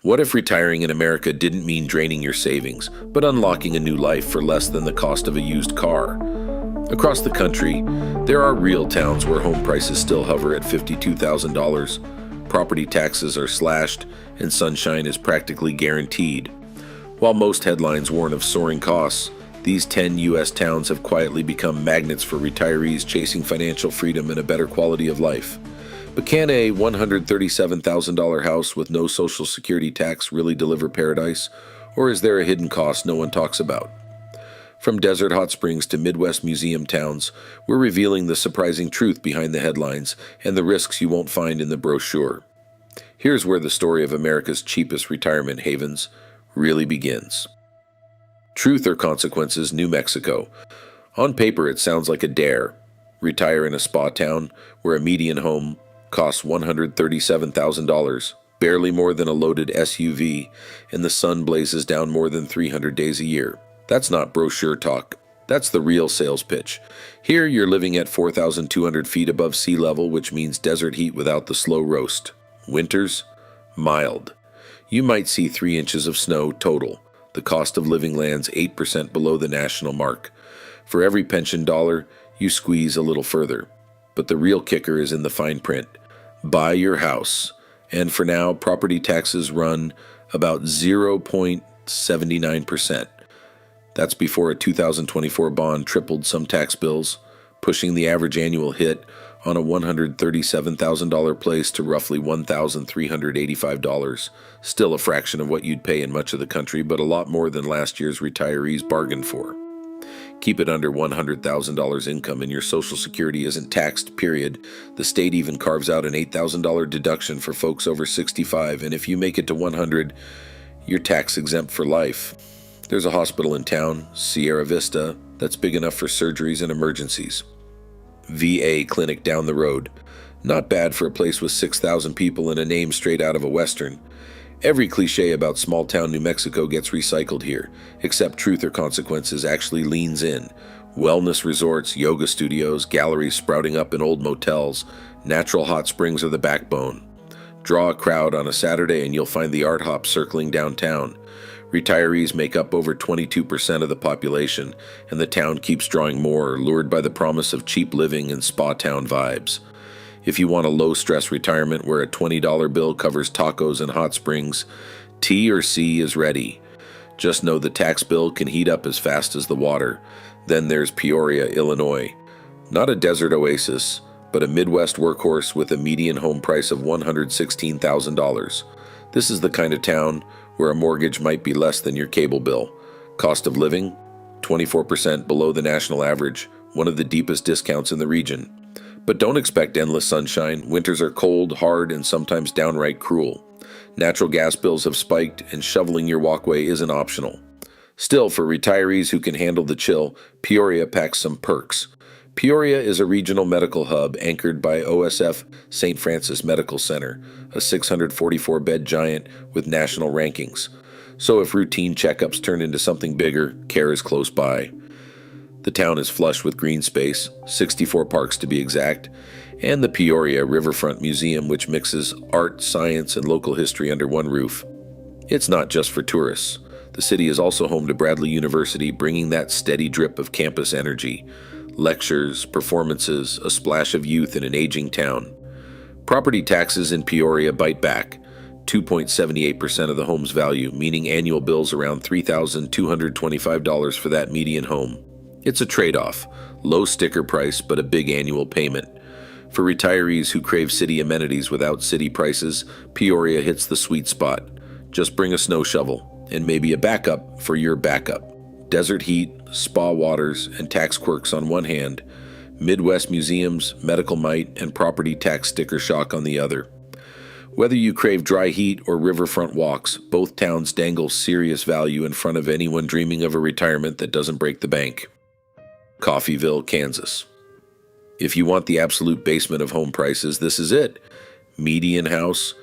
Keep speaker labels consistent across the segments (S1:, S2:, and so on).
S1: What if retiring in America didn't mean draining your savings, but unlocking a new life for less than the cost of a used car? Across the country, there are real towns where home prices still hover at $52,000, property taxes are slashed, and sunshine is practically guaranteed. While most headlines warn of soaring costs, these 10 U.S. towns have quietly become magnets for retirees chasing financial freedom and a better quality of life. But can a $137,000 house with no Social Security tax really deliver paradise? Or is there a hidden cost no one talks about? From desert hot springs to Midwest museum towns, we're revealing the surprising truth behind the headlines and the risks you won't find in the brochure. Here's where the story of America's cheapest retirement havens really begins. Truth or Consequences, New Mexico. On paper, it sounds like a dare. Retire in a spa town where a median home costs $137,000, barely more than a loaded SUV, and the sun blazes down more than 300 days a year. That's not brochure talk. That's the real sales pitch. Here, you're living at 4,200 feet above sea level, which means desert heat without the slow roast. Winters? Mild. You might see 3 inches of snow total. The cost of living lands 8% below the national mark. For every pension dollar, you squeeze a little further. But the real kicker is in the fine print. Buy your house. And for now, property taxes run about 0.79%. That's before a 2024 bond tripled some tax bills, pushing the average annual hit on a $137,000 place to roughly $1,385. Still a fraction of what you'd pay in much of the country, but a lot more than last year's retirees bargained for. Keep it under $100,000 income and your Social Security isn't taxed, period. The state even carves out an $8,000 deduction for folks over 65, and if you make it to 100, you're tax exempt for life. There's a hospital in town, Sierra Vista, that's big enough for surgeries and emergencies. VA clinic down the road. Not bad for a place with 6,000 people and a name straight out of a Western. Every cliche about small-town New Mexico gets recycled here, except Truth or Consequences actually leans in. Wellness resorts, yoga studios, galleries sprouting up in old motels, natural hot springs are the backbone. Draw a crowd on a Saturday and you'll find the art hop circling downtown. Retirees make up over 22% of the population, and the town keeps drawing more, lured by the promise of cheap living and spa town vibes. If you want a low-stress retirement where a $20 bill covers tacos and hot springs, T or C is ready. Just know the tax bill can heat up as fast as the water. Then there's Peoria, Illinois. Not a desert oasis, but a Midwest workhorse with a median home price of $116,000. This is the kind of town where a mortgage might be less than your cable bill. Cost of living? 24% below the national average, one of the deepest discounts in the region. But don't expect endless sunshine. Winters are cold, hard, and sometimes downright cruel. Natural gas bills have spiked, and shoveling your walkway isn't optional. Still, for retirees who can handle the chill, Peoria packs some perks. Peoria is a regional medical hub anchored by OSF St. Francis Medical Center, a 644-bed giant with national rankings. So if routine checkups turn into something bigger, care is close by. The town is flush with green space, 64 parks to be exact, and the Peoria Riverfront Museum, which mixes art, science, and local history under one roof. It's not just for tourists. The city is also home to Bradley University, bringing that steady drip of campus energy. Lectures, performances, a splash of youth in an aging town. Property taxes in Peoria bite back. 2.78% of the home's value, meaning annual bills around $3,225 for that median home. It's a trade-off. Low sticker price, but a big annual payment. For retirees who crave city amenities without city prices, Peoria hits the sweet spot. Just bring a snow shovel, and maybe a backup for your backup. Desert heat, spa waters, and tax quirks on one hand, Midwest museums, medical might, and property tax sticker shock on the other. Whether you crave dry heat or riverfront walks, both towns dangle serious value in front of anyone dreaming of a retirement that doesn't break the bank. Coffeyville, Kansas. If you want the absolute basement of home prices, this is it. Median house,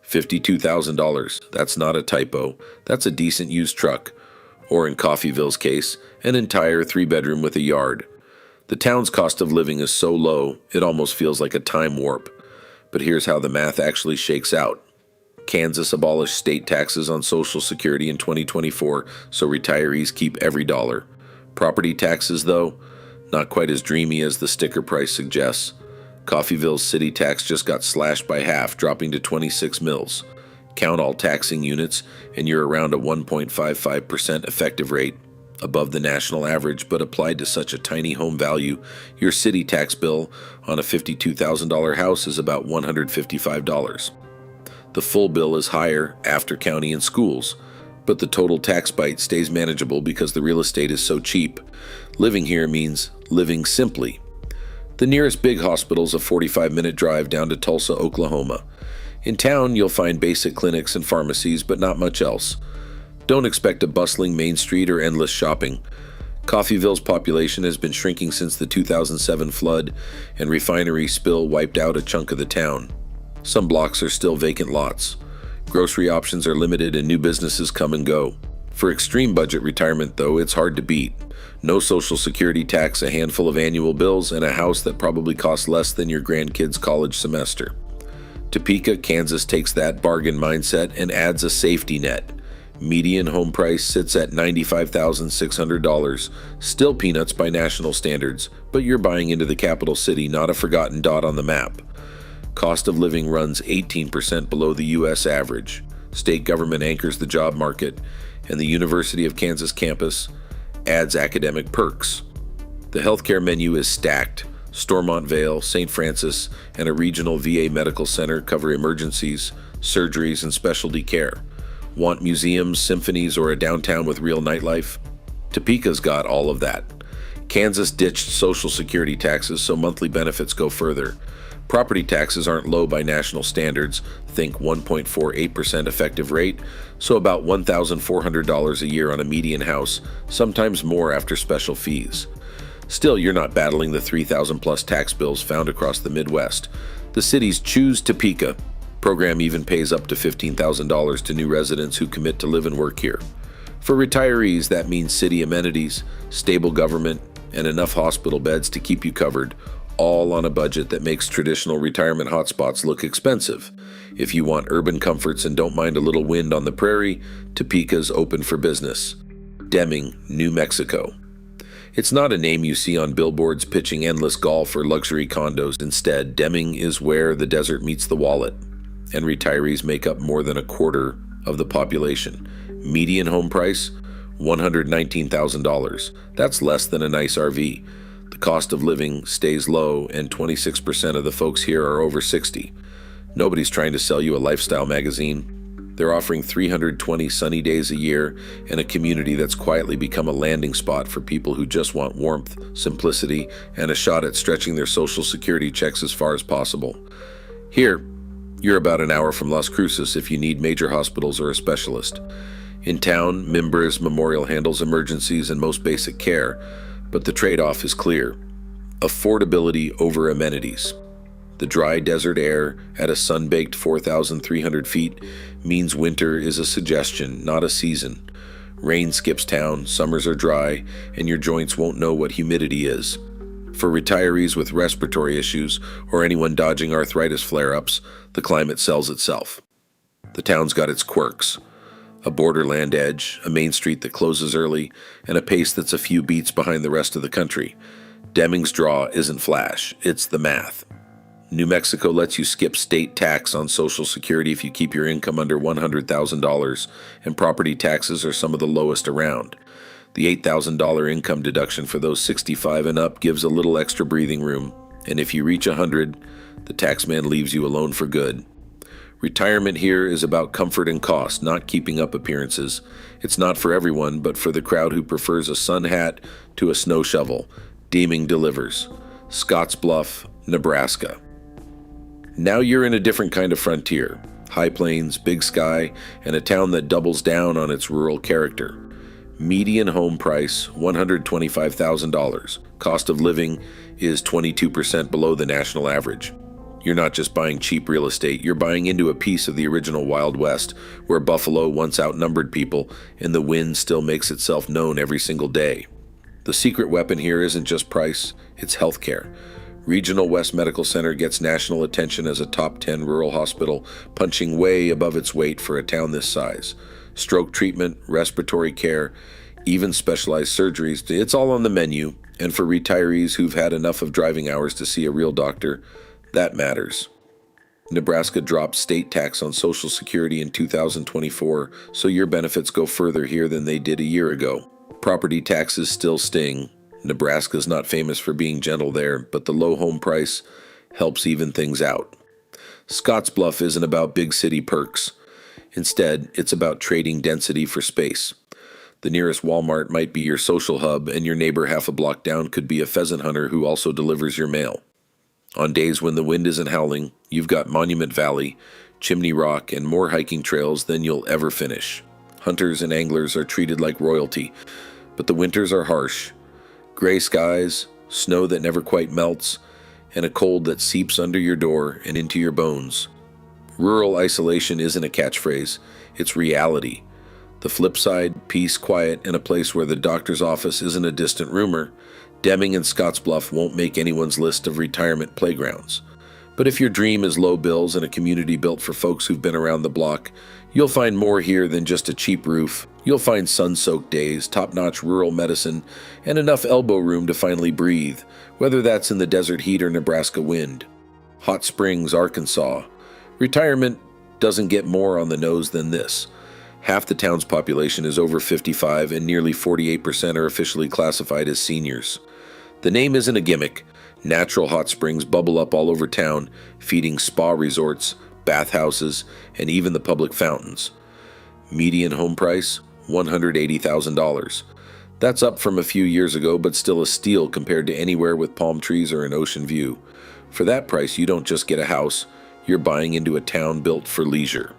S1: $52,000. That's not a typo. That's a decent used truck. Or in Coffeyville's case, an entire 3-bedroom with a yard. The town's cost of living is so low, it almost feels like a time warp. But here's how the math actually shakes out. Kansas abolished state taxes on Social Security in 2024, so retirees keep every dollar. Property taxes, though, not quite as dreamy as the sticker price suggests. Coffeyville's city tax just got slashed by half, dropping to 26 mils. Count all taxing units, and you're around a 1.55% effective rate, above the national average, but applied to such a tiny home value, your city tax bill on a $52,000 house is about $155. The full bill is higher after county and schools, but the total tax bite stays manageable because the real estate is so cheap. Living here means living simply. The nearest big hospital is a 45-minute drive down to Tulsa, Oklahoma. In town, you'll find basic clinics and pharmacies, but not much else. Don't expect a bustling main street or endless shopping. Coffeyville's population has been shrinking since the 2007 flood, and refinery spill wiped out a chunk of the town. Some blocks are still vacant lots. Grocery options are limited and new businesses come and go. For extreme budget retirement, though, it's hard to beat. No Social Security tax, a handful of annual bills, and a house that probably costs less than your grandkids' college semester. Topeka, Kansas takes that bargain mindset and adds a safety net. Median home price sits at $95,600, still peanuts by national standards, but you're buying into the capital city, not a forgotten dot on the map. Cost of living runs 18% below the U.S. average. State government anchors the job market, and the University of Kansas campus adds academic perks. The healthcare menu is stacked. Stormont Vale, St. Francis, and a regional VA medical center cover emergencies, surgeries, and specialty care. Want museums, symphonies, or a downtown with real nightlife? Topeka's got all of that. Kansas ditched Social Security taxes, so monthly benefits go further. Property taxes aren't low by national standards, think 1.48% effective rate, so about $1,400 a year on a median house, sometimes more after special fees. Still, you're not battling the 3,000 plus tax bills found across the Midwest. The city's Choose Topeka program even pays up to $15,000 to new residents who commit to live and work here. For retirees, that means city amenities, stable government, and enough hospital beds to keep you covered, all on a budget that makes traditional retirement hotspots look expensive. If you want urban comforts and don't mind a little wind on the prairie, Topeka's open for business. Deming, New Mexico. It's not a name you see on billboards pitching endless golf or luxury condos. Instead, Deming is where the desert meets the wallet, and retirees make up more than a quarter of the population. Median home price, $119,000. That's less than a nice RV. The cost of living stays low, and 26% of the folks here are over 60. Nobody's trying to sell you a lifestyle magazine. They're offering 320 sunny days a year and a community that's quietly become a landing spot for people who just want warmth, simplicity, and a shot at stretching their Social Security checks as far as possible. Here, you're about an hour from Las Cruces if you need major hospitals or a specialist. In town, Mimbres Memorial handles emergencies and most basic care, but the trade-off is clear: affordability over amenities. The dry desert air at a sun-baked 4,300 feet means winter is a suggestion, not a season. Rain skips town, summers are dry, and your joints won't know what humidity is. For retirees with respiratory issues or anyone dodging arthritis flare-ups, the climate sells itself. The town's got its quirks: a borderland edge, a main street that closes early, and a pace that's a few beats behind the rest of the country. Deming's draw isn't flash, it's the math. New Mexico lets you skip state tax on Social Security if you keep your income under $100,000, and property taxes are some of the lowest around. The $8,000 income deduction for those 65 and up gives a little extra breathing room, and if you reach 100, the taxman leaves you alone for good. Retirement here is about comfort and cost, not keeping up appearances. It's not for everyone, but for the crowd who prefers a sun hat to a snow shovel, Deming delivers. Scottsbluff, Nebraska. Now you're in a different kind of frontier. High plains, big sky, and a town that doubles down on its rural character. Median home price, $125,000. Cost of living is 22% below the national average. You're not just buying cheap real estate, you're buying into a piece of the original Wild West, where Buffalo once outnumbered people, and the wind still makes itself known every single day. The secret weapon here isn't just price, it's healthcare. Regional West Medical Center gets national attention as a top 10 rural hospital, punching way above its weight for a town this size. Stroke treatment, respiratory care, even specialized surgeries, it's all on the menu. And for retirees who've had enough of driving hours to see a real doctor, that matters. Nebraska dropped state tax on Social Security in 2024, so your benefits go further here than they did a year ago. Property taxes still sting. Nebraska's not famous for being gentle there, but the low home price helps even things out. Scottsbluff isn't about big city perks. Instead, it's about trading density for space. The nearest Walmart might be your social hub, and your neighbor half a block down could be a pheasant hunter who also delivers your mail. On days when the wind isn't howling, you've got Monument Valley, Chimney Rock, and more hiking trails than you'll ever finish. Hunters and anglers are treated like royalty, but the winters are harsh. Gray skies, snow that never quite melts, and a cold that seeps under your door and into your bones. Rural isolation isn't a catchphrase, it's reality. The flip side, peace, quiet, and a place where the doctor's office isn't a distant rumor. Deming and Scottsbluff won't make anyone's list of retirement playgrounds. But if your dream is low bills and a community built for folks who've been around the block, you'll find more here than just a cheap roof. You'll find sun-soaked days, top-notch rural medicine, and enough elbow room to finally breathe, whether that's in the desert heat or Nebraska wind. Hot Springs, Arkansas. Retirement doesn't get more on the nose than this. Half the town's population is over 55, and nearly 48% are officially classified as seniors. The name isn't a gimmick. Natural hot springs bubble up all over town, feeding spa resorts, bathhouses, and even the public fountains. Median home price, $180,000. That's up from a few years ago, but still a steal compared to anywhere with palm trees or an ocean view. For that price, you don't just get a house, you're buying into a town built for leisure.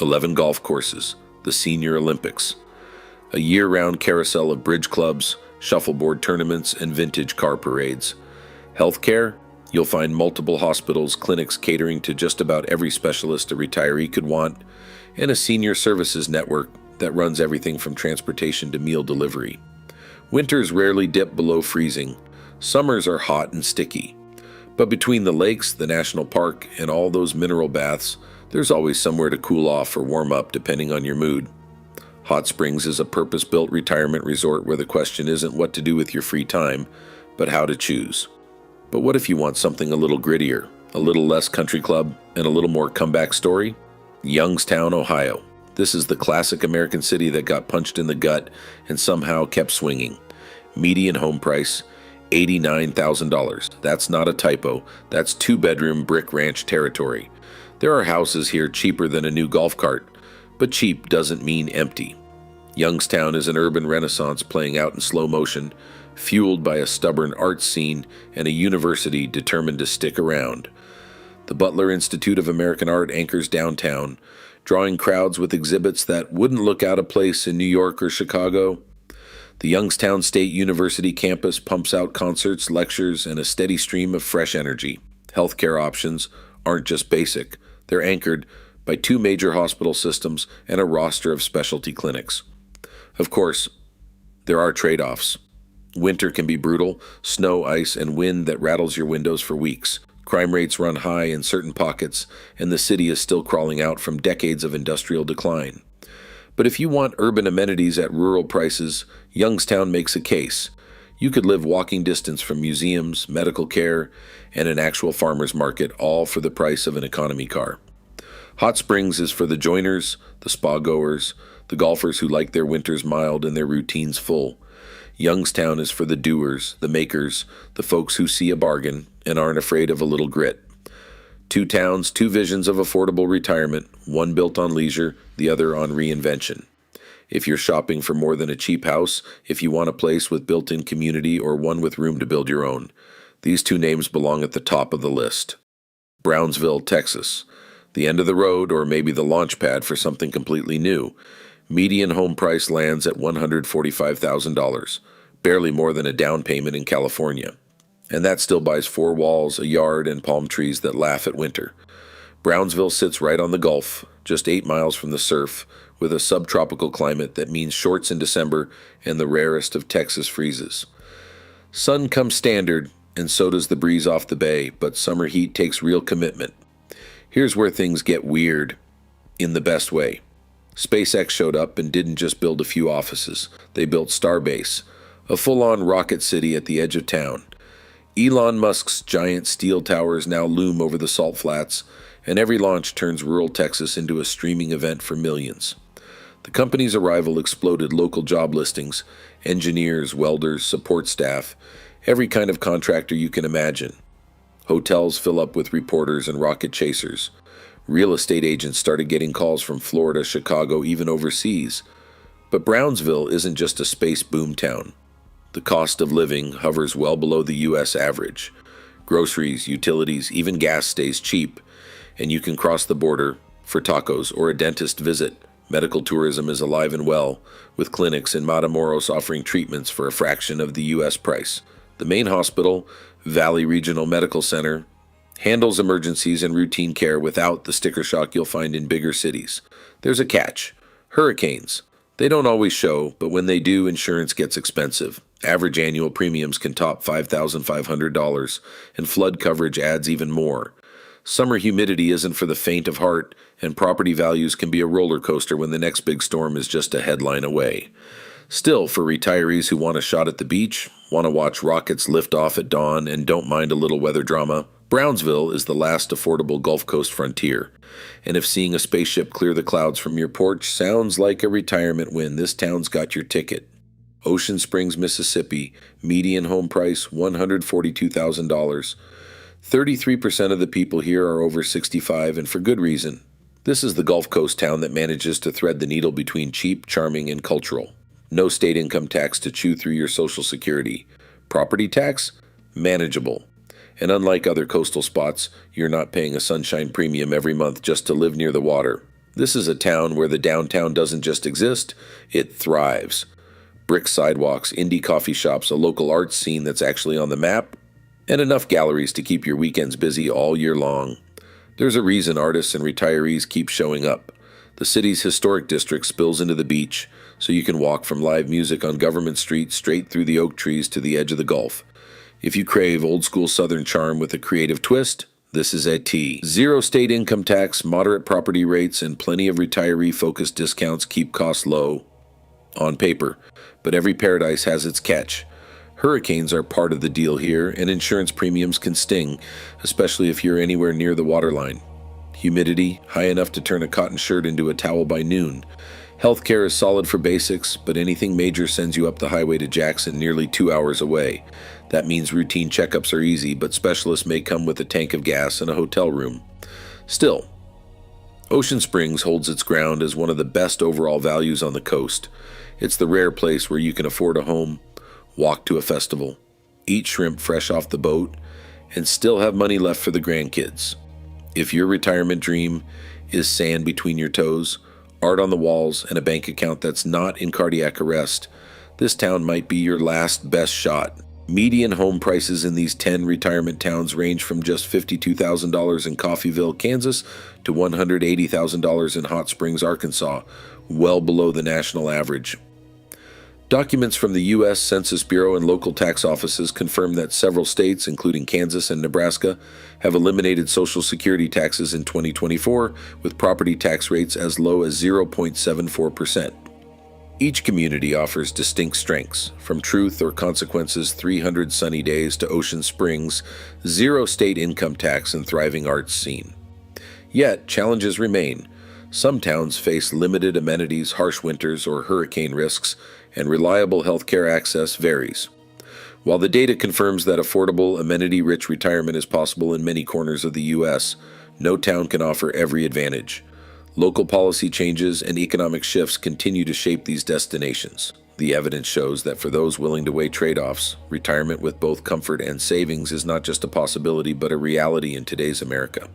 S1: 11 golf courses, the Senior Olympics, a year-round carousel of bridge clubs, shuffleboard tournaments, and vintage car parades. Healthcare, you'll find multiple hospitals, clinics catering to just about every specialist a retiree could want, and a senior services network that runs everything from transportation to meal delivery. Winters rarely dip below freezing. Summers are hot and sticky. But between the lakes, the national park, and all those mineral baths, there's always somewhere to cool off or warm up depending on your mood. Hot Springs is a purpose-built retirement resort where the question isn't what to do with your free time, but how to choose. But what if you want something a little grittier, a little less country club, and a little more comeback story? Youngstown, Ohio. This is the classic American city that got punched in the gut and somehow kept swinging. Median home price, $89,000. That's not a typo. That's two-bedroom brick ranch territory. There are houses here cheaper than a new golf cart, but cheap doesn't mean empty. Youngstown is an urban renaissance playing out in slow motion, fueled by a stubborn arts scene and a university determined to stick around. The Butler Institute of American Art anchors downtown, drawing crowds with exhibits that wouldn't look out of place in New York or Chicago. The Youngstown State University campus pumps out concerts, lectures, and a steady stream of fresh energy. Healthcare options aren't just basic. They're anchored by 2 major hospital systems and a roster of specialty clinics. Of course, there are trade-offs. Winter can be brutal, snow, ice, and wind that rattles your windows for weeks. Crime rates run high in certain pockets, and the city is still crawling out from decades of industrial decline. But if you want urban amenities at rural prices, Youngstown makes a case. You could live walking distance from museums, medical care, and an actual farmer's market, all for the price of an economy car. Hot Springs is for the joiners, the spa-goers, the golfers who like their winters mild and their routines full. Youngstown is for the doers, the makers, the folks who see a bargain and aren't afraid of a little grit. 2 towns, 2 visions of affordable retirement, one built on leisure, the other on reinvention. If you're shopping for more than a cheap house, if you want a place with built-in community or one with room to build your own, these 2 names belong at the top of the list. Brownsville, Texas. The end of the road, or maybe the launch pad for something completely new. Median home price lands at $145,000, barely more than a down payment in California. And that still buys 4 walls, a yard, and palm trees that laugh at winter. Brownsville sits right on the Gulf, just 8 miles from the surf, with a subtropical climate that means shorts in December and the rarest of Texas freezes. Sun comes standard, and so does the breeze off the bay, but summer heat takes real commitment. Here's where things get weird, in the best way. SpaceX showed up and didn't just build a few offices. They built Starbase, a full-on rocket city at the edge of town. Elon Musk's giant steel towers now loom over the salt flats, and every launch turns rural Texas into a streaming event for millions. The company's arrival exploded local job listings, engineers, welders, support staff, every kind of contractor you can imagine. Hotels fill up with reporters and rocket chasers. Real estate agents started getting calls from Florida, Chicago, even overseas. But Brownsville isn't just a space boomtown. The cost of living hovers well below the U.S. average. Groceries, utilities, even gas stays cheap, and you can cross the border for tacos or a dentist visit. Medical tourism is alive and well, with clinics in Matamoros offering treatments for a fraction of the U.S. price. The main hospital, Valley Regional Medical Center, handles emergencies and routine care without the sticker shock you'll find in bigger cities. There's a catch. Hurricanes. They don't always show, but when they do, insurance gets expensive. Average annual premiums can top $5,500, and flood coverage adds even more. Summer humidity isn't for the faint of heart, and property values can be a roller coaster when the next big storm is just a headline away. Still, for retirees who want a shot at the beach, want to watch rockets lift off at dawn, and don't mind a little weather drama, Brownsville is the last affordable Gulf Coast frontier. And if seeing a spaceship clear the clouds from your porch sounds like a retirement win, this town's got your ticket. Ocean Springs, Mississippi, median home price $142,000. 33% of the people here are over 65, and for good reason. This is the Gulf Coast town that manages to thread the needle between cheap, charming, and cultural. No state income tax to chew through your Social Security. Property tax? Manageable. And unlike other coastal spots, you're not paying a sunshine premium every month just to live near the water. This is a town where the downtown doesn't just exist, it thrives. Brick sidewalks, indie coffee shops, a local arts scene that's actually on the map, and enough galleries to keep your weekends busy all year long. There's a reason artists and retirees keep showing up. The city's historic district spills into the beach, so you can walk from live music on Government Street straight through the oak trees to the edge of the Gulf. If you crave old-school Southern charm with a creative twist, this is a T. Zero state income tax, moderate property rates, and plenty of retiree-focused discounts keep costs low on paper, but every paradise has its catch. Hurricanes are part of the deal here, and insurance premiums can sting, especially if you're anywhere near the waterline. Humidity, high enough to turn a cotton shirt into a towel by noon. Healthcare is solid for basics, but anything major sends you up the highway to Jackson, nearly 2 hours away. That means routine checkups are easy, but specialists may come with a tank of gas and a hotel room. Still, Ocean Springs holds its ground as one of the best overall values on the coast. It's the rare place where you can afford a home, walk to a festival, eat shrimp fresh off the boat, and still have money left for the grandkids. If your retirement dream is sand between your toes, art on the walls, and a bank account that's not in cardiac arrest, this town might be your last best shot. Median home prices in these 10 retirement towns range from just $52,000 in Coffeyville, Kansas, to $180,000 in Hot Springs, Arkansas, well below the national average. Documents from the U.S. Census Bureau and local tax offices confirm that several states, including Kansas and Nebraska, have eliminated Social Security taxes in 2024, with property tax rates as low as 0.74%. Each community offers distinct strengths, from Truth or Consequences' 300 sunny days to Ocean Springs' zero state income tax and thriving arts scene. Yet, challenges remain. Some towns face limited amenities, harsh winters, or hurricane risks, and reliable healthcare access varies. While the data confirms that affordable, amenity-rich retirement is possible in many corners of the U.S., no town can offer every advantage. Local policy changes and economic shifts continue to shape these destinations. The evidence shows that for those willing to weigh trade-offs, retirement with both comfort and savings is not just a possibility but a reality in today's America.